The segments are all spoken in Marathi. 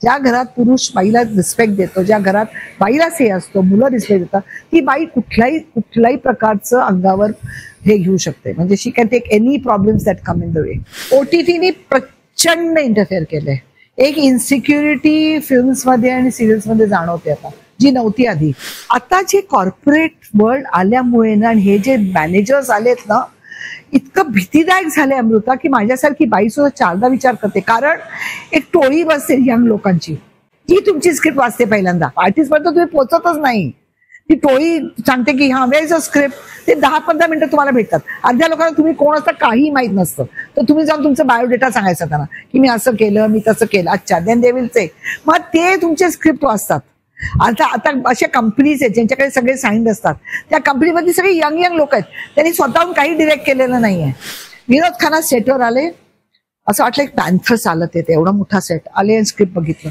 ज्या घरात पुरुष बाईला रिस्पेक्ट देतो, ज्या घरात बाईला से असतो, मुलं रिस्पेक्ट देतात, ती बाई कुठल्याही प्रकारचं अंगावर हे घेऊ शकते. म्हणजे she can take any problems that come in the way. OTTने प्रचंड इंटरफेअर केलंय. एक इन्सिक्युरिटी फिल्म्समध्ये आणि सिरियल्समध्ये जाणवते आता, जी नव्हती आधी. आता जे कॉर्पोरेट वर्ल्ड आल्यामुळे ना, हे जे मॅनेजर्स आलेत ना, इतकं भीतीदायक झालंय अमृता, की माझ्यासारखी बाई सुद्धा चारदा विचार करते. कारण एक टोळी बसते यंग लोकांची, ती तुमची स्क्रिप्ट वाचते पहिल्यांदा. आर्टिस्ट पर्यंत तुम्ही पोहोचतच नाही. ती टोळी सांगते की हा वेळ स्क्रिप्ट, ते 10-15 मिनिटं तुम्हाला भेटतात. अर्ध्या लोकांना तुम्ही कोण असता काही माहित नसतं, तर तुम्ही जाऊन तुमचं बायोडेटा सांगायचा त्यांना की मी असं केलं, मी तसं केलं. अच्छा, देन दे विल से. मग ते तुमचे स्क्रिप्ट वाचतात. आता अशा कंपनीज आहेत ज्यांच्याकडे सगळे साईन्ड असतात. त्या कंपनीमध्ये सगळे यंग लोक आहेत. त्यांनी स्वतःहून काही डिरेक्ट केलेलं नाहीये. विनोद खन्ना सेटवर आले, असं वाटलं एक पॅन्थर्स आलं, ते एवढा मोठा सेट आले आणि स्क्रिप्ट बघितलं.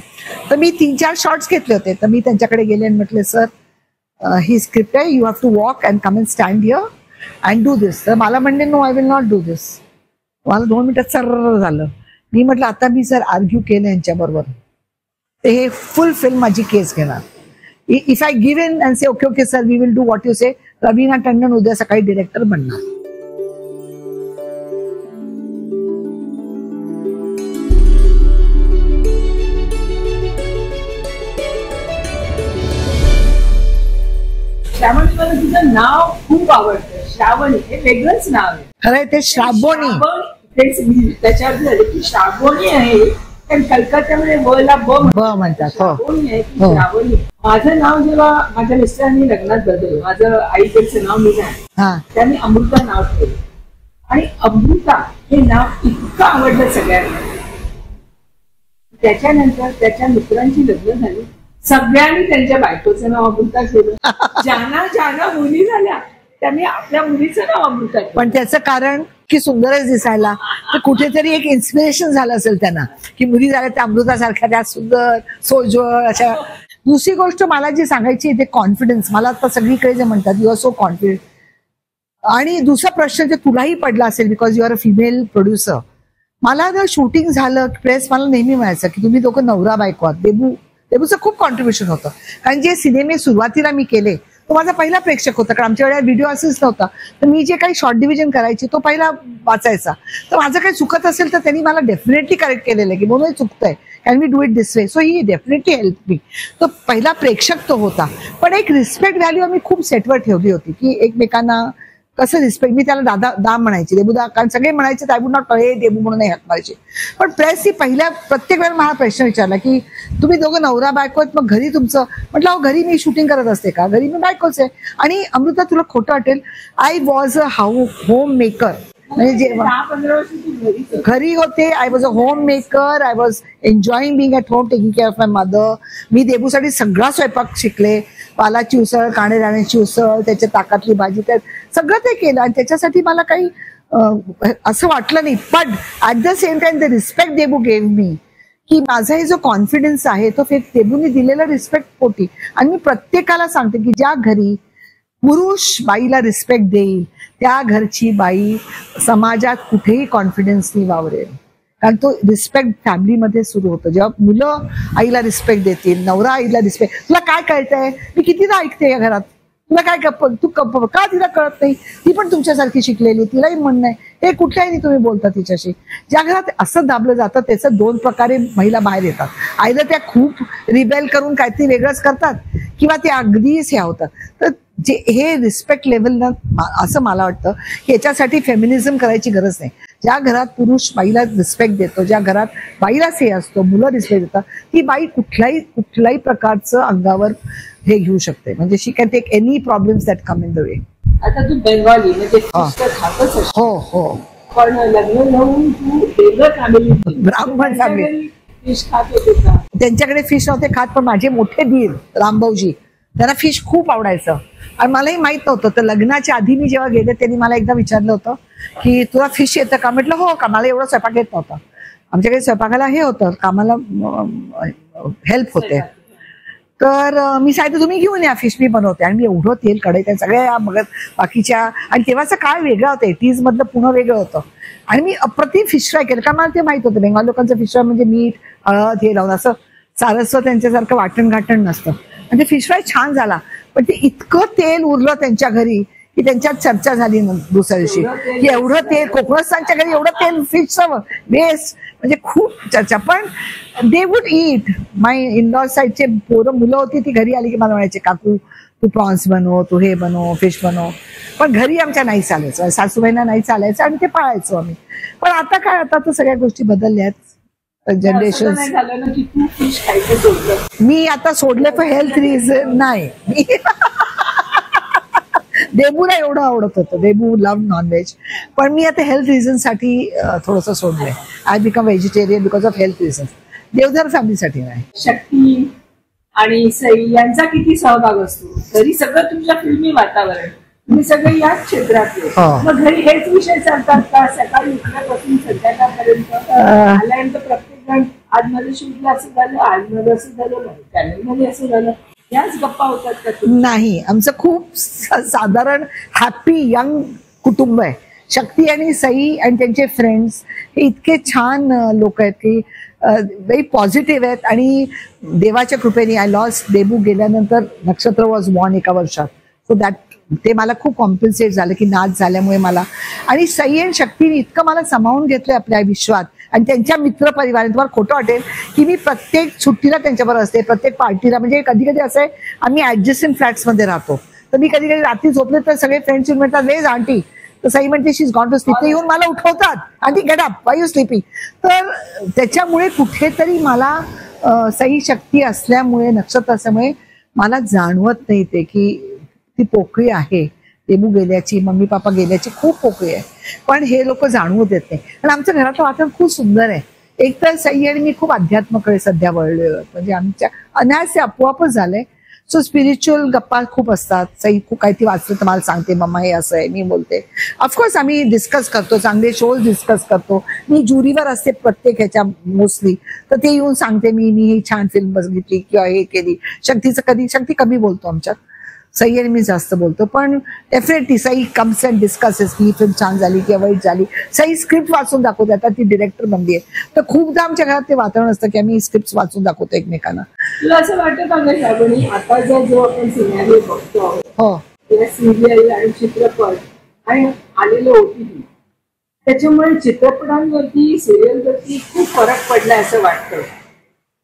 तर मी 3-4 शॉर्ट्स घेतले होते. तर मी त्यांच्याकडे गेले आणि म्हटले, सर ही स्क्रिप्ट आहे, you have to walk and come and stand here and do this. तर मला म्हणले, no I will not do this. मला 2 मिनिटात सर्र झालं. मी म्हटलं, आता मी जर आर्ग्यू केलं यांच्याबरोबर, हे फुल फिल्म माझी केस घेणार. If I give in and say okay okay sir we will do what you say, Raveena Tandon उद्या सकाळी डिरेक्टर बनणार. श्रावणी, मला तुझं नाव खूप आवडतं. श्रावणी हे वेगळंच नाव आहे. खरंय, ते श्रावणी. तेच मी त्याच्यावर झालं की श्रावणी आहे, कारण कलकत्त्यामध्ये ब म्हणतात. श्रावणी आहे की श्रावणी. माझं नाव जेव्हा माझ्या मिस्टरांनी लग्नात बदललं, माझं आईकडचं नाव मी जाण, त्यांनी अमृता नाव ठेवलं. आणि अमृता हे नाव इतकं आवडलं सगळ्यांना. त्याच्यानंतर त्याच्या मित्रांची लग्न झाली, सगळ्यांनी त्यांच्या बायकोचं नाव अमृता ठेवलं. ज्यांना मुली झाल्या त्यांनी आपल्या मुलीचं नाव अमृता. पण त्याचं कारण की सुंदरच दिसायला, तर कुठेतरी एक इन्स्पिरेशन झालं असेल त्यांना की मुली झाल्या त्या अमृतासारख्या, त्या सुंदर सोज्वळ अशा. दुसरी गोष्ट मला जी सांगायची ते कॉन्फिडन्स. मला आता सगळीकडे जे म्हणतात यू आर सो कॉन्फिडंट. आणि दुसरा प्रश्न जे तुलाही पडला असेल, because you are a female producer. मला जर शूटिंग झालं, प्रेस मला नेहमी म्हणायचं की तुम्ही दोघं नवरा बायको आहात. देबूचं खूप कॉन्ट्रीब्युशन होतं, कारण जे सिनेमे सुरुवातीला मी केले तो माझा पहिला प्रेक्षक होता. कारण आमच्या वेळेला व्हिडिओ असेच नव्हता, तर मी जे काही शॉर्ट डिव्हिजन करायची तो पहिला वाचायचा. तर माझं काही चुकत असेल तर त्यांनी मला डेफिनेटली करेक्ट केलेलं आहे की म्हणून चुकतंय, can we do it this way. So he definitely help me. तो पहिला प्रेक्षक तो होता. पण एक रिस्पेक्ट व्हॅल्यू आम्ही खूप सेटवर ठेवली होती की एकमेकांना कसं रिस्पेक्ट. मी त्याला दादा म्हणायची, देबूदा, कारण सगळे म्हणायचे आय वुड नॉट हे देबू म्हणून नाही हाक मारायचे. पण प्रेसची प्रत्येक वेळेला मला प्रश्न विचारला की तुम्ही दोघं नवरा बायको आहेत, मग घरी तुमचं. म्हटलं घरी मी शूटिंग करत असते का, घरी मी बायकोच आहे. आणि अमृता तुला खोटं वाटेल, I was a home maker. म्हणजे जेव्हा घरी होते I was a home maker. I was enjoying being at home, taking care of my mother. मी देबूसाठी सगळा स्वयंपाक शिकले. पालाची उसळ, काणे राण्याची उसळ, त्याच्या ताकातली भाजी, सगळं ते केलं. आणि त्याच्यासाठी मला काही असं वाटलं नाही. पण at the same time the respect Debu gave me, की माझा हे जो कॉन्फिडन्स आहे तो देबूने दिलेला रिस्पेक्ट पोटी. आणि मी प्रत्येकाला सांगते की ज्या घरी पुरुष बाईला रिस्पेक्ट देईल त्या घरची बाई समाजात कुठेही कॉन्फिडन्सनी वावरेल. कारण तो रिस्पेक्ट फॅमिलीमध्ये सुरू होतो. जेव्हा मुलं आईला रिस्पेक्ट देतील, नवरा आईला रिस्पेक्ट. तुला काय कळतंय, मी कितीदा ऐकते या घरात, तुला काय तू का तिला कळत नाही, ती पण तुमच्यासारखी शिकलेली, तिलाही म्हणणं आहे. हे कुठल्याही तुम्ही बोलता तिच्याशी. ज्या घरात असं दाबलं जातं त्याचं 2 प्रकारे महिला बाहेर येतात. आईला त्या खूप रिबेल करून काहीतरी वेगळंच करतात, किंवा ते अगदीच हे होतात. तर जे हे रिस्पेक्ट लेव्हल ना, असं मला वाटतं की याच्यासाठी फेमिनिझम करायची गरज नाही. ज्या घरात पुरुष बाईला रिस्पेक्ट देतो, ज्या घरात बाईला से असतो, मुलं रिस्पेक्ट देतात, ती बाई कुठल्याही प्रकारचं अंगावर हे घेऊ शकते. म्हणजे she can take any problems that come in the way. आता तू बेंगॉली म्हणजे खातच असतो. हो. पण लग्न लावून तू वेगळं फॅमिली, ब्राह्मण फॅमिली, फिश खात होते का? त्यांच्याकडे फिश नव्हते खात, पण माझे मोठे दीर रामभाऊजी त्यांना फिश खूप आवडायचं. आणि मलाही माहित नव्हतं. तर लग्नाच्या आधी मी जेव्हा गेले त्यांनी मला एकदा विचारलं होतं की तुला फिश येतं का. म्हटलं हो का, मला एवढं स्वयंपाक येत नव्हता. आमच्याकडे स्वयंपाकाला हे होतं, कामाला हेल्प होते. तर मी सांगितलं तुम्ही घेऊन या, फिश मी बनवते. आणि मी एवढं तेल कढईत सगळ्या बघत बाकीच्या. आणि तेव्हाचा काळ वेगळा होता, 80s मधलं पुन्हा वेगळं होतं. आणि मी अप्रतिम फिश फ्राय केलं, कारण मला ते माहित होतं बेंगाल लोकांचं फिश फ्राय म्हणजे मीठ हळद हे लावून असं सारस्वत यांच्यासारखं वाटण घाटण नसतं. आणि ते फिश फ्राय छान झाला, पण ते इतकं तेल उरलं त्यांच्या घरी की त्यांच्यात चर्चा झाली दुसऱ्या दिवशी की एवढं तेल कोकणस्थानच्या घरी एवढं तेल फिशचं वेस्ट, म्हणजे खूप चर्चा. पण they would eat. My indoor साईडचे मुलं होती ती घरी आली की मला म्हणायचे काकू तू प्रॉन्स बनव, तू हे बनव, फिश बनव. पण घरी आमच्या नाही चालायचं, सासूबाईंना नाही चालायचं आणि ते पाळायचो आम्ही. पण आता काय, आता तर सगळ्या गोष्टी बदलल्यात. जनरेशन मी आता सोडले फॉर हेल्थ रिझन नाही. देबूला एवढं आवडत होतं, देबू लव्ह नॉनव्हेज, पण मी आता हेल्थ रिझन साठी थोडंसं सोडलंय. I become vegetarian because of health reason, Deodhar फॅमिलीसाठी नाही. शक्ती आणि सई यांचा किती सहभाग असतो? तरी सगळं तुमच्या फिल्मी वातावरण, तुम्ही सगळे याच क्षेत्रातले, मग घरी हेच विषय चालतात का? सकाळी उठल्यापासून संध्याकाळपर्यंत आल्यानंतर प्रत्येक जण आज माझं शूटला असं झालं, आज माझं असं झालं, चॅनलमध्ये असं झालं, याच गप्पा होतात का? नाही, आमचं खूप साधारण हॅपी यंग कुटुंब आहे. शक्ती आणि सई आणि त्यांचे फ्रेंड्स हे इतके छान लोक आहेत की व्हेरी पॉझिटिव्ह आहेत. आणि देवाच्या कृपेने आय लॉस्ट देबू गेल्यानंतर नक्षत्र वॉज बॉर्न एका वर्षात, सो दॅट ते मला खूप कॉम्पन्सेट झालं की नाच झाल्यामुळे मला. आणि सई आणि शक्तीने इतकं मला सामावून घेतलंय आपल्या विश्वात आणि त्यांच्या मित्रपरिवार. तुम्हाला खोटं वाटेल की मी प्रत्येक सुट्टीला त्यांच्याबरोबर असते, प्रत्येक पार्टीला. म्हणजे कधी कधी असं आहे आम्ही ऍडजस्टंट फ्लॅट्समध्ये राहतो, तर मी कधी कधी रात्री झोपले तर सगळे फ्रेंड्स येऊन म्हणतात वेज आंटी, तर सई म्हणते she is gone to sleep. ते येऊन मला उठवतात, aunty get up, why you sleeping. तर त्याच्यामुळे कुठेतरी मला सई शक्ती असल्यामुळे, नक्षत्र असल्यामुळे मला जाणवत नाही ते की ती पोकळी आहे. देबू गेल्याची, मम्मी पापा गेल्याची खूप पोकळी आहे, पण हे लोक जाणवू देत नाही. आणि आमच्या घरातलं वातावरण खूप सुंदर आहे. एक तर सई आणि मी खूप अध्यात्माकडे सध्या वळलोय, म्हणजे आमच्या अनायासे आपोआपच झालंय. सो स्पिरिच्युअल गप्पा खूप असतात. सई खूप काही ती वाचलं तर मला सांगते मम्मा हे असं आहे, मी बोलते. ऑफकोर्स आम्ही डिस्कस करतो, चांगले शोज डिस्कस करतो. मी ज्युरीवर असते प्रत्येक ह्याच्या मोस्टली, तर ते येऊन सांगते मी ही छान फिल्म बघितली किंवा हे केली. शक्तीचं कधी, शक्ती कमी बोलतो आमच्यात, सई आणि मी जास्त बोलतो. पण definitely Sai comes and discusses की ही फिल्म छान झाली किंवा वाईट झाली. सई स्क्रिप्ट वाचून दाखवते, आता ती डिरेक्टर बनली आहे, तर खूपदा आमच्या घरात ते वातावरण असतं की आम्ही स्क्रिप्ट वाचून दाखवतो एकमेकांना. तुला असं वाटतं का श्रावणी, आता जो आपण सिनेमा बघतो, हो, सिरियल आणि चित्रपट आणि आलेलं OTT, त्याच्यामुळे चित्रपटांवरती, सिरियलवरती खूप फरक पडलाय असं वाटतं.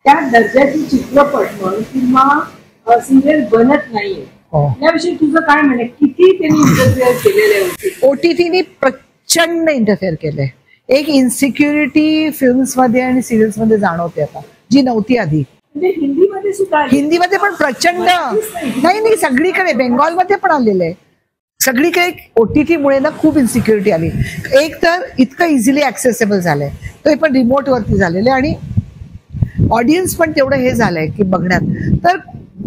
त्या दर्जाची चित्रपट म्हण किंवा सिरियल बनत नाहीये, याविषयी तुझं काय म्हणे? किती त्यांनी इंटरफेअर केलेलं आहे? OTTने प्रचंड इंटरफेअर केलंय. एक इन्सिक्युरिटी फिल्म्समध्ये आणि सिरियल्समध्ये जाणवते आता, जी नव्हती आधी. म्हणजे हिंदीमध्ये सुद्धा, हिंदीमध्ये पण प्रचंड, नाही सगळीकडे, बेंगॉलमध्ये पण आलेलं आहे. सगळीकडे OTT मुळे ना खूप इन्सिक्युरिटी आली. एक तर इतकं इझिली ऍक्सेसेबल झालंय, ते पण रिमोट वरती झालेलं आहे, आणि ऑडियन्स पण तेवढं हे झालंय की बघण्यात. तर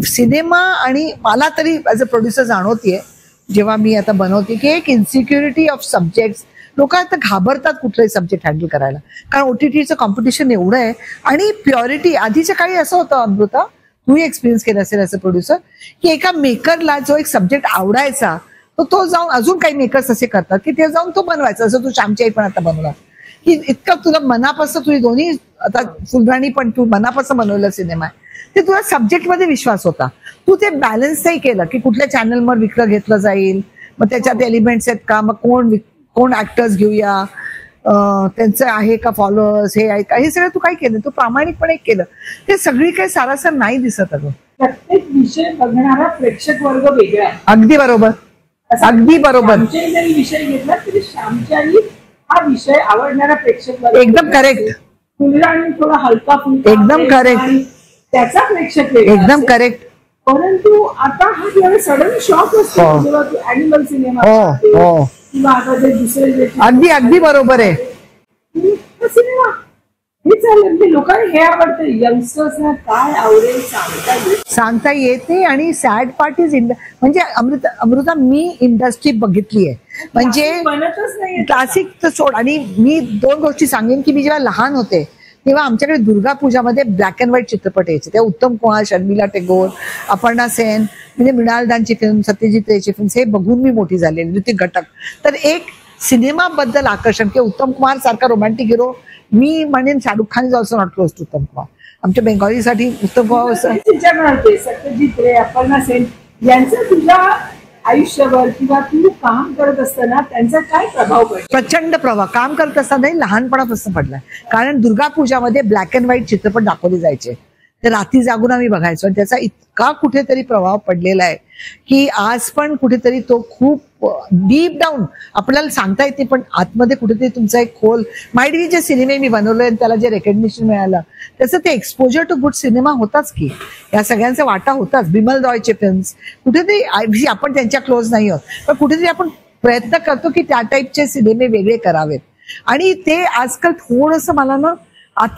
सिनेमा, आणि मला तरी ऍज अ प्रोड्युसर जाणवतीये जेव्हा मी आता बनवते की एक इन्सिक्युरिटी ऑफ सब्जेक्ट्स. लोक आता घाबरतात कुठलाही सब्जेक्ट हँडल करायला, कारण OTTचं कॉम्पिटिशन एवढं आहे. आणि प्युरिटी, आधीच्या काळी असं होतं अमृता, तूही एक्सपिरियन्स केलं असेल ॲज अ प्रोड्युसर, की एका मेकरला जो एक सब्जेक्ट आवडायचा तो जाऊन, अजून काही मेकर्स असे करतात की ते जाऊन तो बनवायचा. जसं तू श्यामची आई पण आता बनवला की इतकं तुला मनापासून, तुझी दोन्ही आता फुलराणी पण तू मनापासून बनवलं सिनेमा आहे, ते तुला सब्जेक्टमध्ये विश्वास होता. तू ते बॅलन्स नाही केलं की कुठल्या चॅनलवर विकलं घेतलं जाईल, मग त्याच्यात एलिमेंट्स आहेत का, मग कोण ऍक्टर्स घेऊया, त्यांचं आहे का फॉलोअर्स, हे आहे का, हे सगळं तू काय केलं? तू प्रामाणिकपणे केलं. ते सगळी काही सारासार नाही दिसत. अगं प्रत्येक विषय बघणारा प्रेक्षक वर्ग वेगळा आहे. अगदी बरोबर, अगदी बरोबर. जरी विषय घेतला तरी श्यामची आई हा विषय आवडणारा प्रेक्षक वर्ग एकदम करेक्ट. फुलराणी थोडा हलका फुलका, एकदम करेक्ट, त्याचा प्रेक्षक एकदम करेक्ट. परंतु आता हा जेव्हा सडन शॉक असतो जेव्हा तू ॲनिमल सिनेमा किंवा आता जे दुसरे, अगदी बरोबर आहे. सिनेमा हे चालेल, म्हणजे लोकांना हे आवडतं. यंगस्टर्सना काय आवडेल सांगता येत नाही. आणि सॅड पार्ट इज म्हणजे अमृता मी इंडस्ट्री बघितली आहे, म्हणजे बनतच नाही क्लासिक सोड. आणि मी दोन गोष्टी सांगेन की मी जेव्हा लहान होते तेव्हा आमच्याकडे दुर्गा पूजामध्ये ब्लॅक अँड व्हाईट चित्रपट यायचे. त्या उत्तम कुमार, शर्मिला टेगोर, अपर्णा सेन, म्हणजे मृणालदांची फिल्म, सत्यजित रेची फिल्म, हे बघून मी मोठी झालेली. ऋतिक घटक. तर एक सिनेमाबद्दल आकर्षण, की उत्तम कुमार सारखा रोमॅन्टिक हिरो, मी म्हणेन Shahrukh Khan is also not close to Uttam Kumar. आमच्या बेंगॉलीसाठी उत्तम म्हणाले सत्यजित रे, अपर्णा सेन यांचं तुझ्या आयुष्यावर किंवा तू काम करत असताना त्यांचा काय प्रभाव पडला? प्रचंड प्रभाव. काम करत असतानाही लहानपणापासून पडलाय. कारण दुर्गा पूजामध्ये ब्लॅक अँड व्हाईट चित्रपट दाखवले जायचे, तर रात्री जागून आम्ही बघायचो. आणि त्याचा इतका कुठेतरी प्रभाव पडलेला आहे की आज पण कुठेतरी तो खूप डीप डाऊन आपल्याला सांगता येते, पण आतमध्ये कुठेतरी तुमचा एक खोल माइट बी. जे सिनेमे मी बनवले आणि त्याला जे रेकग्निशन मिळालं त्याचं ते एक्सपोजर टू गुड सिनेमा होताच की, या सगळ्यांचा वाटा होताच. बिमल रॉयचे फिल्म्स कुठेतरी आपण त्यांच्या क्लोज नाही आहोत, पण कुठेतरी आपण प्रयत्न करतो की त्या टाईपचे सिनेमे वेगळे करावेत. आणि ते आजकाल थोडंसं मला ना,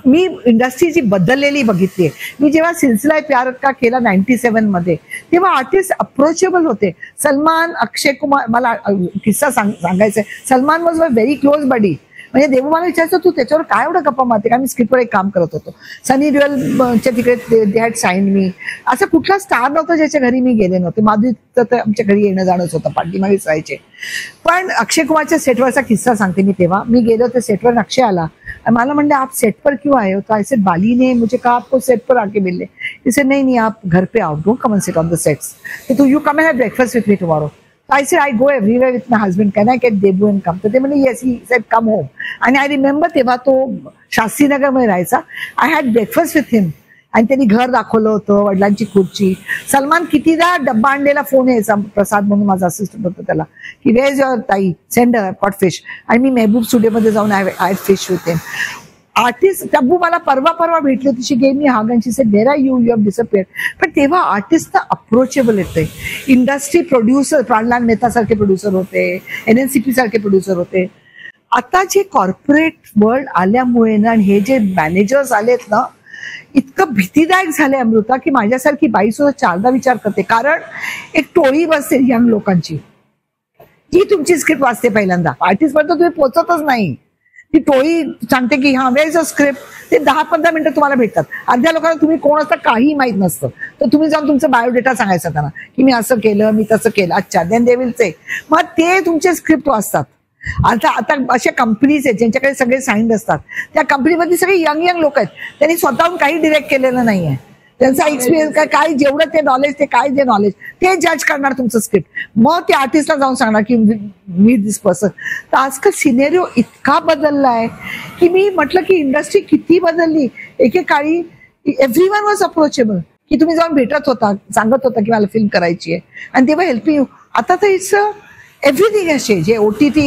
मी इंडस्ट्री जी बदललेली बघितली. मी जेव्हा सिलसिला प्यार का केला 97 मध्ये, तेव्हा आर्टिस्ट अप्रोचेबल होते. सलमान, अक्षय कुमार, मला किस्सा सांगायचा आहे. Salman was a very close buddy. म्हणजे देव मला विचारायचं तू त्याच्यावर काय एवढं गप्पा मारते, कारण मी स्क्रिप्टवर एक काम करत होतो. सनी देओलच्या तिकडे दे हॅड साईन मी. असं कुठला स्टार नव्हतं ज्याच्या घरी मी गेले नव्हते. माधुरीचं तर आमच्या घरी येणं जाणंच होतं, पाठीमागेच राहायचे. पण अक्षय कुमारच्या सेटवरचा किस्सा सांगते मी. तेव्हा मी गेलो तर सेटवर अक्षय आला, मला म्हणले आप सेट पर क्यों आए हो? तो आई सेड बाली ने मुझे कहा आपको सेट पर आके मिलने. ही सेड नहीं आप घर पे आओ, don't come and sit on the sets. तो you come and have breakfast with me tomorrow. I said, I go everywhere with my husband. Can I get Debu and come? तर ते म्हणजे yes, he said come home. आणि I remember तेव्हा तो शास्त्रीनगर मध्ये राहायचा. I had breakfast with him. आणि त्यांनी घर दाखवलं होतं, वडिलांची खुर्ची. सलमान कितीदा डब्बा आणलेला फोन यायचा, प्रसाद म्हणून माझा असिस्टंट होता त्याला, की वेअर इज युअर ताई, सेंड पॉट फिश. आणि मी मेहबूब स्टुडिओमध्ये जाऊन I fish with him. Artist Tabu मला परवा भेटली होती. She gave me hug and she said where are you have disappeared. पण तेव्हा आर्टिस्ट अप्रोचेबल येते. इंडस्ट्री प्रोड्युसर, प्राणलाल मेहता सारखे प्रोड्युसर होते, NNCP सारखे प्रोड्युसर होते. आता जे कॉर्पोरेट वर्ल्ड आल्यामुळे ना, हे जे मॅनेजर्स आलेत ना, इतकं भीतीदायक झालंय अमृता, की माझ्यासारखी बाई सुद्धा चारदा विचार करते. कारण एक टोळी बसते यंग लोकांची, ती तुमची स्क्रिप्ट वाचते पहिल्यांदा. आर्टिस्ट पर्यंत तुम्ही पोहोचतच नाही. ती टोळी सांगते की हा वेअर इज अ स्क्रिप्ट. ते 10-15 मिनिटं तुम्हाला भेटतात. अर्ध्या लोकांना तुम्ही कोण असता काही माहित नसतं, तर तुम्ही जाऊन तुमचं बायोडेटा सांगायचा त्यांना की मी असं केलं, मी तसं केलं. अच्छा, देन दे विल से. मग ते तुमचे स्क्रिप्ट वाचतात. आता अशा कंपनीज आहेत ज्यांच्याकडे सगळे साईन्ड असतात. त्या कंपनीमधली सगळे यंग लोक आहेत. त्यांनी स्वतःहून काही डिरेक्ट केलेलं नाहीये. त्यांचा एक्सपिरियन्स काय जेवढं ते नॉलेज, ते काय जे नॉलेज ते जज करणार तुमचं स्क्रिप्ट. मग ते आर्टिस्टला जाऊन सांगणार की मी दिस पर्सन. तर आजकाल सिनेरिओ इतका बदललाय की मी म्हटलं की इंडस्ट्री किती बदलली. एकेकाळी एव्हरीवन वॉज अप्रोचेबल, की तुम्ही जाऊन भेटत होता, सांगत होता की मला फिल्म करायची आहे आणि तेव्हा हेल्पिंग यू. आता तर इट्स एव्हरीथिंग असे जे OTT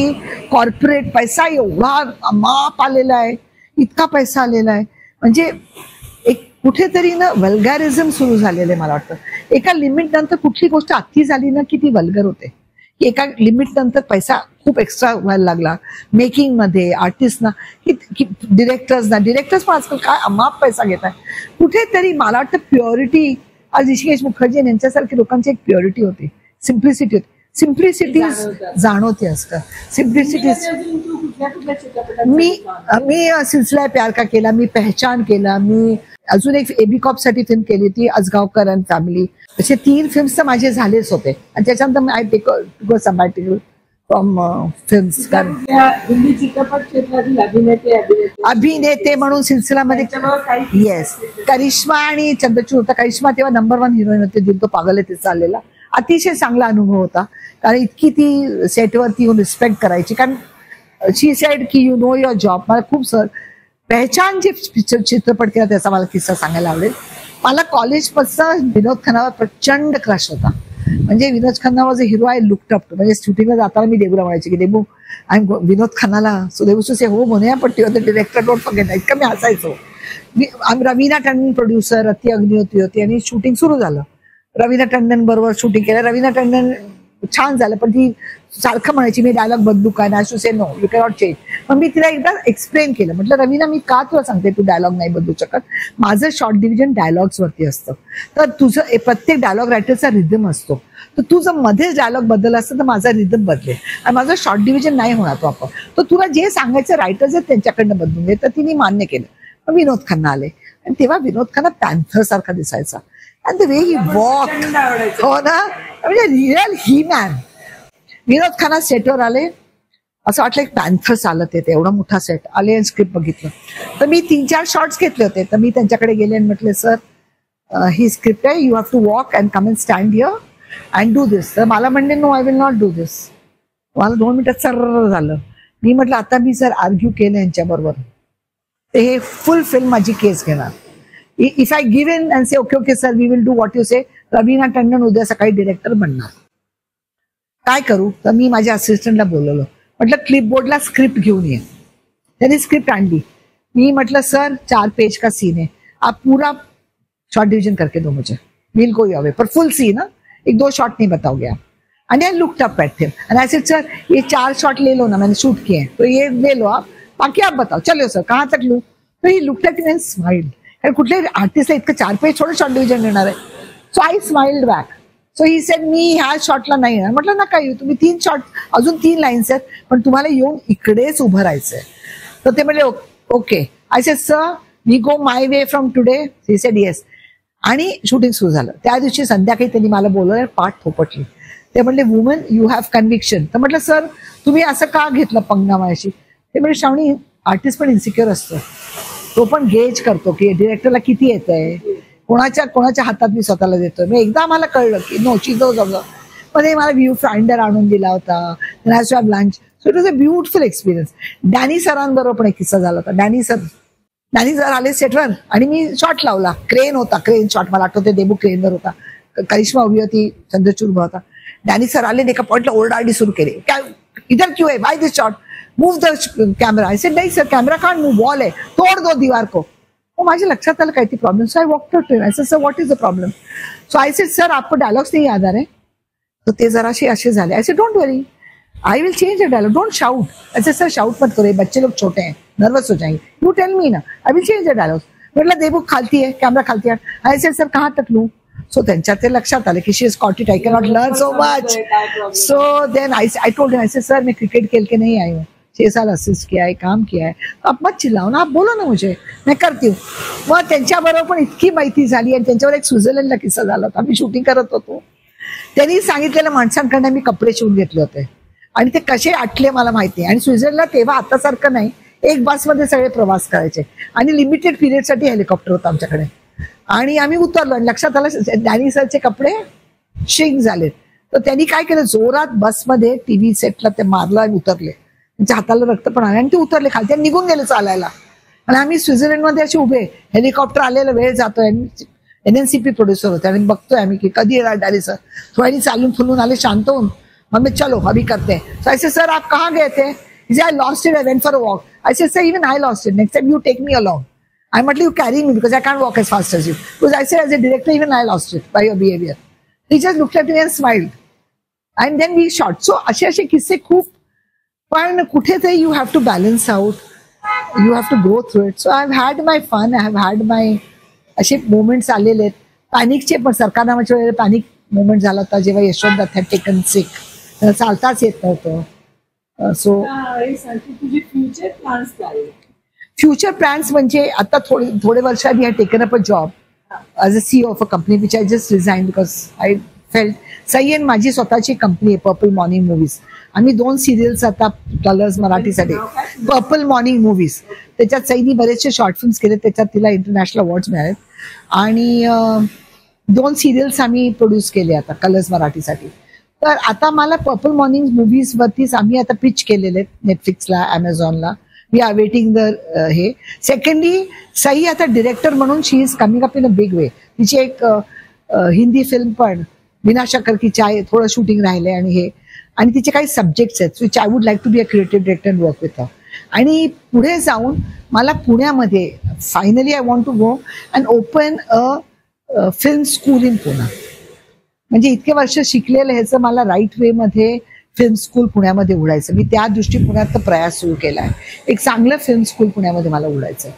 कॉर्पोरेट पैसा एवढा माप आलेला आहे, इतका पैसा आलेला आहे. म्हणजे एक कुठेतरी ना वल्गॅरिझम सुरू झालेलं आहे. मला वाटतं एका लिमिट नंतर कुठली गोष्ट अति झाली ना की ती वल्गर होते. एका लिमिट नंतर पैसा खूप एक्स्ट्रा व्हायला लागला मेकिंग मध्ये, आर्टिस्टना, डिरेक्टर्स पण आजकाल काय अमाप पैसा घेत आहे. कुठेतरी मला वाटतं प्युरिटी, आज ऋषिकेश मुखर्जी यांच्यासारख्या लोकांची एक प्युरिटी होती, सिम्प्लिसिटी होती. सिम्प्लिसिटी जाणवते असतं. सिम्प्लिसिटी मी सिलसिला प्यार का केला, मी पहचान केला, मी अजून एक एबी कॉप साठी फिल्म केली ती अजगावकर अँड फॅमिली. असे 3 फिल्म्स तर माझे झालेच होते. आणि त्याच्यानंतर I take go sabbatical from films. कारण हिंदी चित्रपट क्षेत्रातील अभिनेते म्हणून सिलसिलामध्ये येस, करिश्मा आणि चंद्रचूड होता. करिश्मा तेव्हा नंबर 1 हिरोईन होती. दिल तो पागल आहे ते चाललेला. अतिशय चांगला अनुभव होता, कारण इतकी ती सेटवरती येऊन रिस्पेक्ट करायची. कारण शी सेड की यू नो युअर जॉब. मला खूप पहचान जे चित्रपट केला त्याचा मला किस्सा सांगायला आवडेल. मला कॉलेजपासून विनोद खन्नावर प्रचंड क्रश होता. म्हणजे Vinod Khanna was a hero I looked up to. म्हणजे शूटिंगला जाताना मी देबूला म्हणायचे की देबू आय एम विनोद खन्नाला. सो देबू से हो म्हणे पण ती डिरेक्टर डोंट फॉरगेट. इतकं मी हसायचो. रवीना टंडन प्रोड्युसर, रती अग्निहोत्री होती आणि शूटिंग सुरू झालं. रवीना टंडन बरोबर शूटिंग केलं. रवीना टंडन छान झालं, पण ती सारखं म्हणायची मी डायलॉग बदलू का. ना to say no, you cannot change. मग मी तिला एकदा एक्सप्लेन केलं. म्हटलं रवीना मी का तुला सांगते तू डायलॉग नाही बदलू शकत. माझं शॉर्ट डिव्हिजन डायलॉग्स वरती असतं. तर तुझं प्रत्येक डायलॉग रायटरचा रिदम असतो. तर तू जर मध्येच डायलॉग बदल असतं तर माझा रिदम बदलेल आणि माझं शॉर्ट डिव्हिजन नाही होणार तो आपण. तर तुला जे सांगायचं रायटर्स आहेत त्यांच्याकडनं बदलून घे. तर तिने मान्य केलं. मग विनोद खन्ना आले आणि तेव्हा विनोद खन्ना पॅन्थर सारखा दिसायचा. And the way he walked, हो ना, म्हणजे real he man. Vinod Khanna सेटवर आले असं वाटलं एक पॅन्थर चालत येते, एवढा मोठा सेट आले आणि स्क्रिप्ट बघितलं. तर मी 3-4 शॉर्ट्स घेतले होते. तर मी त्यांच्याकडे गेले आणि म्हटले, सर ही स्क्रिप्ट आहे, you have to walk and come and stand here and do this. तर मला म्हणले, no I will not do this. मला 2 मिनिटात सर्व झालं. मी म्हटलं, आता मी जर आर्ग्यू केलं यांच्याबरोबर तर हे फुल फिल्म माझी केस घेणार. If I give in and say okay okay sir we will do what you say, Raveena Tandon उद्या सकाळी डिरेक्टर बनणार. काय करू? तर मी माझ्या असिस्टंटला बोलवलं. म्हटलं क्लिपबोर्डला स्क्रिप्ट घेऊन ये. त्यांनी स्क्रिप्ट आणली. मी म्हटलं, सर 4 पेज का सीन है, आप पूरा शॉर्ट डिवीजन करके दो मुझे, विल गो योर वे, पर फुल सीन ना, 1-2 शॉट नहीं बताओगे आप. And I looked up at him and I said, sir ये 4 शॉट ले लो ना, मैंने शूट किए हैं, तो ये ले लो आप, बाकी आप बताओ. चलो सर, कहाँ तक लू? तो he looked at me and smiled. कारण कुठले आर्टिस्टला इतकं 4 पेज थोडं शॉर्ट डिव्हिजन देणार आहे. So I smiled back. So he said, मी ह्या शॉटला नाही येणार. म्हटलं, नका येऊ, तुम्ही 3 शॉट, अजून 3 लाईन्स आहेत, पण तुम्हाला येऊन इकडेच उभं राहायचंय. तर ते म्हणले, okay. I said, sir we go my way from today. He said yes. आणि शूटिंग सुरू झालं. त्या दिवशी संध्याकाळी त्यांनी मला बोलवलं, पाठ थोपटली. ते म्हणले, वुमन यू हॅव कन्व्हिक्शन. तर म्हटलं, सर तुम्ही असं का घेतलं पंगा माझ्याशी? ते म्हणजे, श्रावणी आर्टिस्ट पण इन्सिक्युअर असतो, तो पण गेज करतो की डिरेक्टरला किती येत आहे, कोणाच्या हातात मी स्वतःला देतोय. मग एकदा मला कळलं की नो चिजो जवळ मध्ये मला व्ह्यू फाइंडर आणून दिला होता, lunch. So it was a beautiful experience. Danny सरांबरोबर पण एक किस्सा झाला होता. डॅनी सर आले सेटवर आणि मी शॉट लावला. क्रेन होता, क्रेन शॉट मला आठवते, देबू क्रेनवर होता, करिश्मा उभी होती, चंद्रचूड उभा होता. डॅनी सर आले, एका पॉइंटला ओरडाआरडी सुरू केली, काय इधर क्यों है, by this shot, move the camera. I said, नहीं sir camera can't move, wall है, तोड़ दो दीवार को. माझ्या लक्षात आलं काय ती problem. So I walk to I said, sir what is the problem? So I said, sir आपको डायलॉग्स नहीं याद आ रहे. तो ते जरासे असे झाले. I said, don't worry, I will change the dialogue, don't shout. ऐसे सर शाउट मत करो, बच्चे लोग छोटे हैं, नर्वस हो जाएंगे, यू टेल मी ना, I will change the dialogue. म्हटलं, देबू खालती है, कॅमेरा खालती है. आय सेड, सर कहाँ तक लू? सो त्यांच्या ते लक्षात आलं की she is caught it, I can not learn so much. So then I told him, I said, sir मैं क्रिकेट खेल के नहीं आई हूँ, 6 साल असिस्ट किया है, काम किया है, आप मत चिल्लाओ ना, आप बोलो ना मुझे, मैं करती हूँ. मग त्यांच्याबरोबर पण इतकी माहिती झाली. आणि त्यांच्यावर एक स्वित्झर्लंडला किस्सा झाला होता. आम्ही शूटिंग करत होतो. त्यांनी सांगितलेल्या माणसांकडनं मी कपडे शिवून घेतले होते आणि ते कसे आटले मला माहिती आहे. आणि स्वित्झर्लंडला तेव्हा आतासारखं नाही, एक बसमध्ये सगळे प्रवास करायचे आणि लिमिटेड पिरियडसाठी हेलिकॉप्टर होतं आमच्याकडे. आणि आम्ही उतरलो आणि लक्षात आलं डॅनी सरचे कपडे श्रिंक झालेत. तर त्यांनी काय केलं, जोरात बसमध्ये टीव्ही सेटला ते मारलं आणि उतरले. त्यांच्या हाताला रक्त पण आले आणि ते उतरले खाली, ते निघून गेले चालायला. आणि आम्ही स्वित्झर्लंडमध्ये असे उभे, हेलिकॉप्टर आलेला वेळ जातोय, एनएनसीपी प्रोड्युसर होते आणि बघतोय आम्ही की कधी येणार डॅनी सर. थोडी चालून फुलून आले, शांत होऊन. मग मी चलो अभी करते हैं. सो ऐसे, सर आप कहाँ गए थे? I lost it, I went for a walk. I said, sir, even I lost it. Next time you take me along. I might you carry me because I can't walk as fast as you. Because I said, as a director, even I lost it by your behavior. He just looked at me and smiled. And then we shot. So असे किस्से खूप, पण कुठेतरी you have to balance out. You have to go through it. So I've had my fun. I have had my असे moments आलेले आहेत. पॅनिकचे पण सरकारनामाच्या वेळेला पॅनिक मोमेंट झाला होता जेव्हा Yashwant Datta had taken sick. त्याला चालताच येत नव्हतं. सो तुझे फ्युचर प्लॅन्स काय? फ्युचर प्लॅन्स म्हणजे आता थोडे वर्ष आधी I taken up a job as a CEO of a company which I just resign because I felt. Sai एन माझी स्वतःची कंपनी आहे, पर्पल मॉर्निंग मूव्हीज. आम्ही 2 सिरियल्स आता कलर्स मराठीसाठी, पर्पल मॉर्निंग मूव्हीज. त्याच्यात सईनी बरेचसे शॉर्ट फिल्म्स केले, त्याच्यात तिला इंटरनॅशनल अवॉर्ड्स मिळालेत. आणि 2 सिरियल्स आम्ही प्रोड्यूस केले आता कलर्स मराठीसाठी. तर आता मला पर्पल मॉर्निंग मूव्हीज वरतीच आम्ही आता पिच केलेले आहेत नेटफ्लिक्सला, अमेझॉनला. We are waiting the hey. Secondly, Sai आता डिरेक्टर म्हणून she is coming up in a big way. तिची एक हिंदी फिल्म पण बिना शक्कर की चाय थोडं शूटिंग राहिले आणि हे, आणि तिचे काही सब्जेक्ट्स आहेत which I would like to be a creative director and work with her. आणि पुढे जाऊन मला पुण्यामध्ये finally I want to go and open a film school in Pune. म्हणजे इतके वर्ष शिकलेलं ह्याचं मला राईट वे मध्ये फिल्म स्कूल पुण्यामध्ये उघडायचं. मी त्या दृष्टी पुण्यात प्रयास सुरू केला आहे. एक चांगलं फिल्म स्कूल पुण्यामध्ये मला उघडायचं.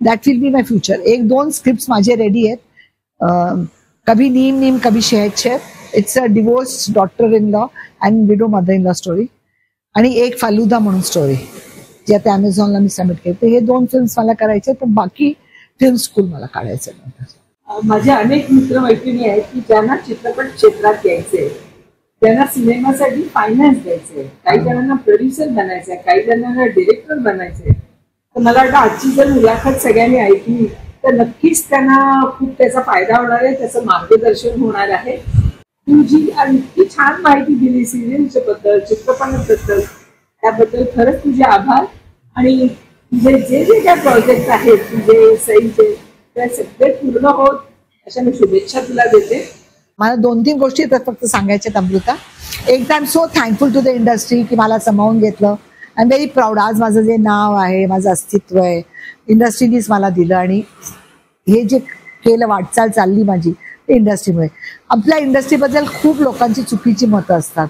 That will be my future. 1-2 script माझे रेडी आहेत. कभी नीम नीम कभी शहद शहद, it's a divorce daughter in law and widow mother in law story. आणि एक फालुदा म्हणून स्टोरी जी आता अमेझॉनला मी सबमिट केली. हे 2 फिल्म्स मला करायचे, तर बाकी फिल्म स्कूल मला काढायचं. माझे अनेक मित्र मैत्रिणी आहेत की ज्यांना चित्रपट क्षेत्रात यायचे, त्यांना सिनेमासाठी फायनान्स द्यायचंय, काही जणांना प्रोड्युसर बनायचंय, काही जणांना डिरेक्टर बनायचंय. तर मला वाटतं आजची जर मुलाखत सगळ्यांनी ऐकली तर नक्कीच त्यांना खूप त्याचा फायदा होणार आहे, त्याचं मार्गदर्शन होणार आहे. तू जी इतकी छान माहिती दिली सिरियलच्या बद्दल, चित्रपटाबद्दल, त्याबद्दल खरंच तुझे आभार. आणि तुझे जे जे काय प्रोजेक्ट आहेत तुझे सईचे, ते सगळे पूर्ण होत अशा मी शुभेच्छा तुला देते. मला 2-3 गोष्टी येतात फक्त सांगायच्यात अमृता. एक I am so thankful to the industry की मला सामावून घेतलं. I am very proud. आज माझं जे नाव आहे, माझं अस्तित्व आहे, इंडस्ट्रीनीच मला दिलं. आणि हे जे केलं, वाटचाल चालली माझी, ते इंडस्ट्रीमुळे. आपल्या इंडस्ट्रीबद्दल खूप लोकांची चुकीची मतं असतात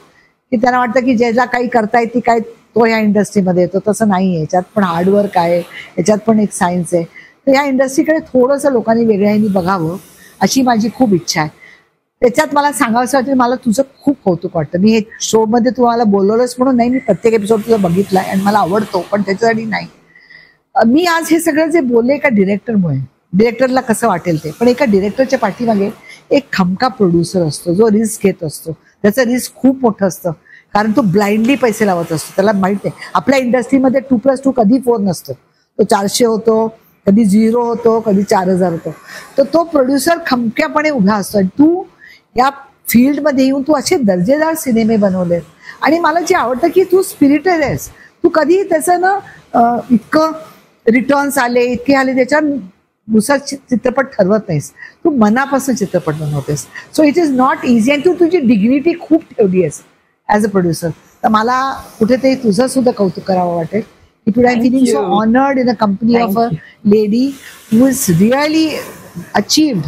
की त्यांना वाटतं की ज्याला काही करता येते काय तो ह्या इंडस्ट्रीमध्ये येतो. तसं नाही आहे. याच्यात पण हार्डवर्क आहे, याच्यात पण एक सायन्स आहे. तर ह्या इंडस्ट्रीकडे थोडंसं लोकांनी वेगळ्याने बघावं अशी माझी खूप इच्छा आहे. त्याच्यात मला सांगावंसं वाटतं, मला तुझं खूप कौतुक वाटतं. मी हे शो मध्ये तुम्हाला बोलवलंच म्हणून नाही, मी प्रत्येक एपिसोड तुझा बघितलाय आणि मला आवडतो, पण त्याच्यासाठी नाही. मी आज हे सगळं जे बोलले एका डिरेक्टरमुळे, डिरेक्टरला कसं वाटेल ते, पण एका डिरेक्टरच्या पाठीमागे एक खमका प्रोड्युसर असतो जो रिस्क घेत असतो. त्याचं रिस्क खूप मोठं असतं कारण तो ब्लाइंडली पैसे लावत असतो. त्याला माहित आहे आपल्या इंडस्ट्रीमध्ये 2+2 कधी 4 नसतो. तो 400 होतो, कधी 0 होतो, कधी 4000 होतो. तर तो प्रोड्युसर खमक्यापणे उभा असतो. आणि तू या फील्डमध्ये येऊन तू असे दर्जेदार सिनेमे बनवले. आणि मला जे आवडतं की तू स्पिरिटेड आहेस. तू कधी त्याचं ना इतकं रिटर्न्स आले, इतके आले, त्याच्यावर दुसरा चित्रपट ठरवत नाहीस. तू मनापासून चित्रपट बनवतेस. So it is not easy. आणि तू तुझी डिग्निटी खूप ठेवली आहेस ॲज अ प्रोड्युसर. तर मला कुठेतरी तुझं सुद्धा कौतुक करावं वाटेल की today I am feeling so honoured in a company of a lady who is really achieved.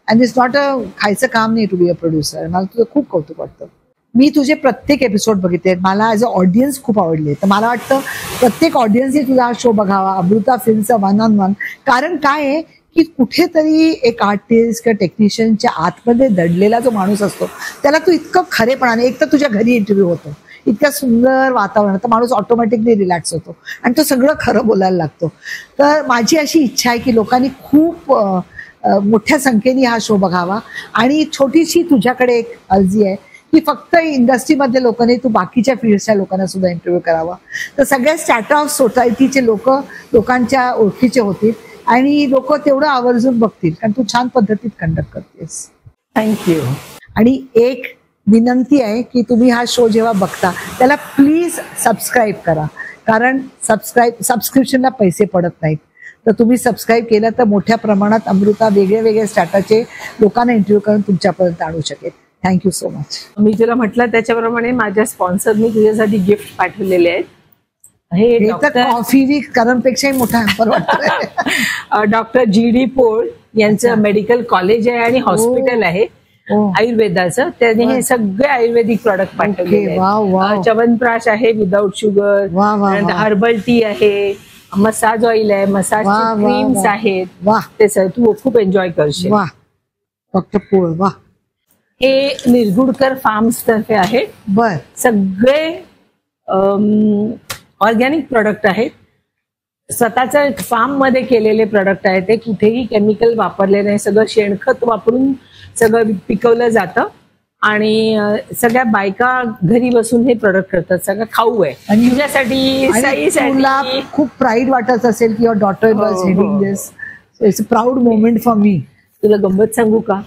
And it's not a खायचं काम नाही टू बी अ प्रोड्युसर. मला तुझं खूप कौतुक वाटतं. मी तुझे प्रत्येक एपिसोड बघितले, मला ॲज अ ऑडियन्स खूप आवडले. तर मला वाटतं प्रत्येक ऑडियन्सने तुझा हा शो बघावा, अमृता फिल्मचा 1-on-1. कारण काय आहे की कुठेतरी एक आर्टिस्ट किंवा टेक्निशियनच्या आतमध्ये दडलेला जो माणूस असतो त्याला तू इतकं खरेपणाने, एक तर तुझ्या घरी इंटरव्ह्यू होतो, इतक्या सुंदर वातावरण, तर माणूस ऑटोमॅटिकली रिलॅक्स होतो आणि तो सगळं खरं बोलायला लागतो. तर माझी अशी इच्छा आहे की लोकांनी खूप मोठ्या संख्येने हा शो बघावा. आणि छोटीशी तुझ्याकडे एक अर्जी आहे की फक्त इंडस्ट्रीमधले लोक नाही, तू बाकीच्या फील्डच्या लोकांना सुद्धा इंटरव्ह्यू करावा. तर सगळ्या स्टॅटा ऑफ सोसायटीचे लोकांच्या ओळखीचे होतील आणि लोक तेवढं आवर्जून बघतील कारण तू छान पद्धतीत कंडक्ट करतेस. थँक्यू. आणि एक विनंती आहे की तुम्ही हा शो जेव्हा बघता त्याला प्लीज सबस्क्राईब करा. कारण सबस्क्रिप्शनला पैसे पडत नाहीत. तर तुम्ही सबस्क्राईब केलं तर मोठ्या प्रमाणात अमृता वेगळ्या स्टॅटाचे लोकांना इंटरव्ह्यू करून तुमच्यापर्यंत आणू शकेल. Thank you so much. मी तुला म्हटलं त्याच्याप्रमाणे माझ्या स्पॉन्सरनी तुझ्यासाठी गिफ्ट पाठवलेले आहेत. हे कॉफी वीक करण्यापेक्षाही मोठा हॅम्पर वाटतोय. Doctor GD. पोळ यांचं मेडिकल कॉलेज आहे आणि हॉस्पिटल आहे आयुर्वेदाचं. त्याने हे सगळे आयुर्वेदिक प्रॉडक्ट पाठवले. च्यवनप्राश आहे विदाऊट शुगर, हर्बल टी आहे, मसाज ऑइल आहे, मसाज क्रीम्स आहेत. ते सर तू खूप एन्जॉय करशील. डॉक्टर पोळ वा. हे निरगुडकर फार्म्स तर्फे आहे. बर. सगळे ऑर्गॅनिक प्रोडक्ट आहेत. स्वतःच्या फार्म मध्ये केलेले प्रोडक्ट आहेत. ते कुठेही केमिकल वापरले नाही. सगळं शेणखत वापरून सगळं पिकवलं जातं. आणि सगळ्या बायका घरी बसून हे प्रोडक्ट करतात. सगळं खाऊ आहे. आणि तुझ्यासाठी खूप प्राईड वाटत असेल की your daughter was heading this. It's a proud moment for me. तुला गंमत सांगू का,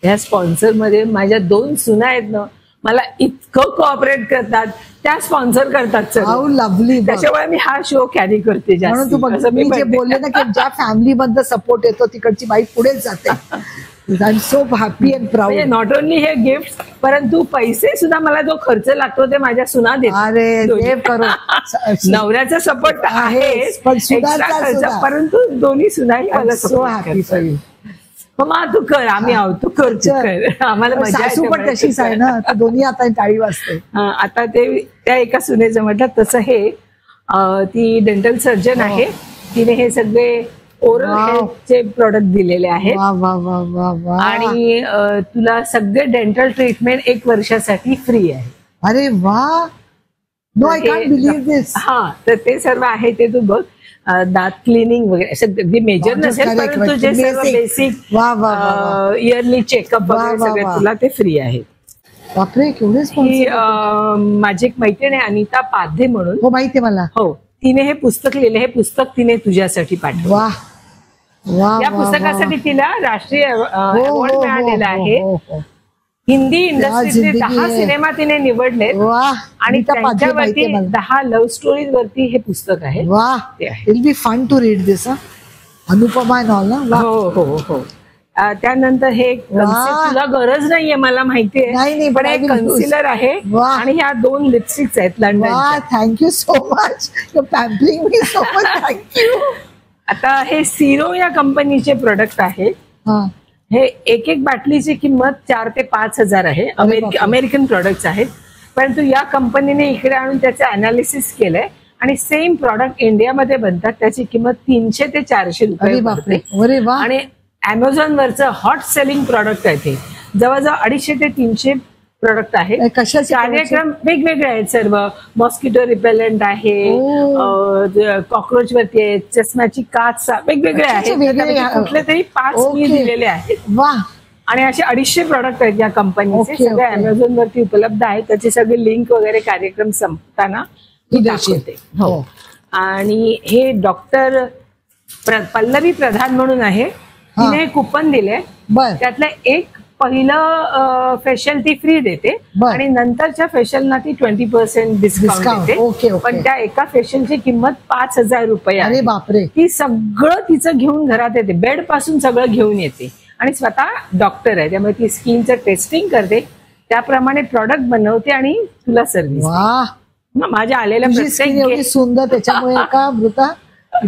ह्या स्पॉन्सर मध्ये माझ्या 2 सुना आहेत ना, मला इतकं कोऑपरेट करतात. त्या स्पॉन्सर करतात. लवली. त्याच्यामुळे मी हा शो कॅरी करते. म्हणून तू मी जे बोलले ना की ज्या फॅमिली मधलं सपोर्ट येतो तिकडची बाई पुढेच जाते. I am so happy and proud. Not only हे गिफ्ट परंतु पैसे सुद्धा मला जो खर्च लागतो ते माझ्या सुना देतात. अरे देव करो. नवऱ्याचा सपोर्ट आहे पण परंतु दोन्ही सुनाही मला सो हॅपी फॉर यू. मग तू कर, आम्ही आहोत, तू कर. आम्हाला सासू पण तशीच आहे ना, दोन्ही आता टाळी वाजते. आता ते त्या एका सुनेचं म्हटलं तसं हे ती डेंटल सर्जन आहे. तिने हे सगळे ओरल हेल्थचे प्रोडक्ट दिलेले आहेत. आणि तुला सगळे डेंटल ट्रीटमेंट 1 वर्षासाठी फ्री आहे. अरे वा. नो आय कॅन्ट बिलीव्ह दिस. हा, तर ते सर्व आहे ते तू बघ. दात क्लिनिंग वगैरे अगदी मेजर नसेल परंतु जे सर्व बेसिक इयरली चेकअप वगैरे सगळे तुला ते फ्री आहे. बापरे, केवढे ही माझी एक मैत्रीण आहे अनिता पाध्ये म्हणून. हो, माहितीये मला. हो, तिने हे पुस्तक लिहिले. हे पुस्तक तिने तुझ्यासाठी पाठवलं. वा वा. या पुस्तकासाठी तिला राष्ट्रीय अवॉर्ड मिळालेला आहे. हिंदी इंडस्ट्रीतले 10 सिनेमा तिने निवडले आणि त्यांच्यावरती 10 लव्ह स्टोरीज वरती हे पुस्तक आहे. वा, it be fun to read this. Anupama नॉल ना. हो हो हो. त्यानंतर हे तुला गरज नाहीये मला माहितीये, पण एक कन्सिलर आहे आणि ह्या 2 लिपस्टिक्स आहेत London. Thank you so much, you pampering me so much. Thank you. आता हे सिरो या कंपनीचे प्रोडक्ट आहे. हे एक बाटलीची किंमत 4 ते 5 हजार आहे. अमेरिकन प्रोडक्ट्स आहेत, परंतु या कंपनीने इकडे आणून त्याचं अनालिसिस केलंय आणि सेम प्रॉडक्ट इंडियामध्ये बनतात. त्याची किंमत 300 ते 400 रुपये आणि अमेझॉन वरचं हॉट सेलिंग प्रॉडक्ट आहे. ते जवळजवळ 250 ते 300 प्रोडक्ट आहेत. कार्यक्रम वेगवेगळे आहेत सर्व. मॉस्किटो रिपेलंट आहे, कॉक्रोच वरती आहे, चष्म्याची काच, वेगवेगळे आहेत. कुठले तरी 5 मी दिलेले आहेत. आणि असे 250 प्रॉडक्ट आहेत या कंपनीचे. सगळे अमेझॉन वरती उपलब्ध आहेत. त्याची सगळी लिंक वगैरे कार्यक्रम संपताना दाखवते. हो. आणि हे डॉक्टर पल्लवी प्रधान म्हणून आहे. तिने कुपन दिले. त्यातलं एक पहिलं फेशियल ती फ्री देते आणि नंतरच्या फेशियलना ती 20% डिस्काउंट देते. पण त्या एका फेशियलची किंमत 5,000 रुपये आहे. बापरे. ती सगळं तिचं घेऊन घरात येते. बेड पासून सगळं घेऊन येते आणि स्वतः डॉक्टर आहे, त्यामुळे ती स्किनचं टेस्टिंग करते, त्याप्रमाणे प्रॉडक्ट बनवते आणि तुला सर्व्हिस. माझ्या आलेल्या प्रत्येक सुंदर, त्याच्यामुळे का मृता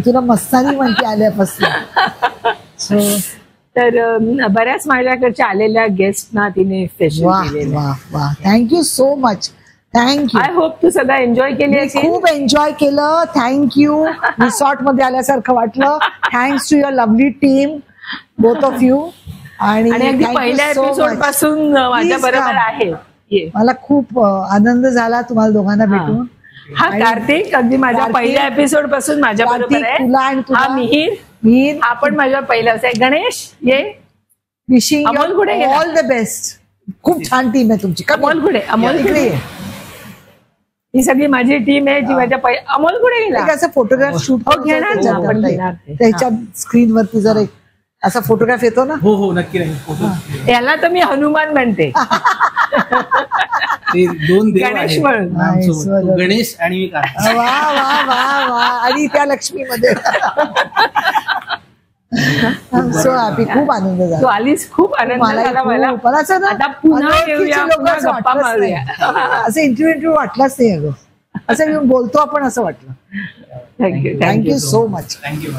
तुला मस्तानी म्हणते आल्यापासून. तर बऱ्याच माझ्याकडच्या आलेल्या गेस्टना तिने फेशियल केलेलं. Thank you so much. Thank you. I hope तू सगळं एन्जॉय केली. खूप एन्जॉय केलं. थँक्यू. रिसॉर्ट मध्ये आल्यासारखं वाटलं. Thanks to your lovely team, both of you. आणि अगदी पहिल्या एपिसोड पासून माझ्या बरोबर आहे. मला खूप आनंद झाला तुम्हाला दोघांना भेटून. हा कार्तिक अगदी माझ्या पहिल्या एपिसोड पासून माझ्या बरोबर आहे. हा मिहीर आपण माझ्या पहिला. गणेश ये. Wishing all the best. खूप छान टीम आहे तुमची. अमोल गुडे. ही सगळी माझी टीम आहे जी माझ्या अमोल गुडे गेला. असं फोटोग्राफ शूट घेणार त्याच्या स्क्रीन वरती जर एक असा फोटोग्राफ येतो ना. हो हो, नक्की. याला तर मी हनुमान म्हणते. गणेश म्हणून. गणेश आणि वा वा वा वा. आणि त्या लक्ष्मीमध्ये सो हॅपी. खूप आनंद झाला. तू आलीस. खूप आनंद झाला मला. आता पुन्हा गप्पा मारूया. असं इंटरव्ह्यू वाटलाच नाही अगं. असं येऊन बोलतो आपण असं वाटलं. Thank you. Thank you so much. Thank you.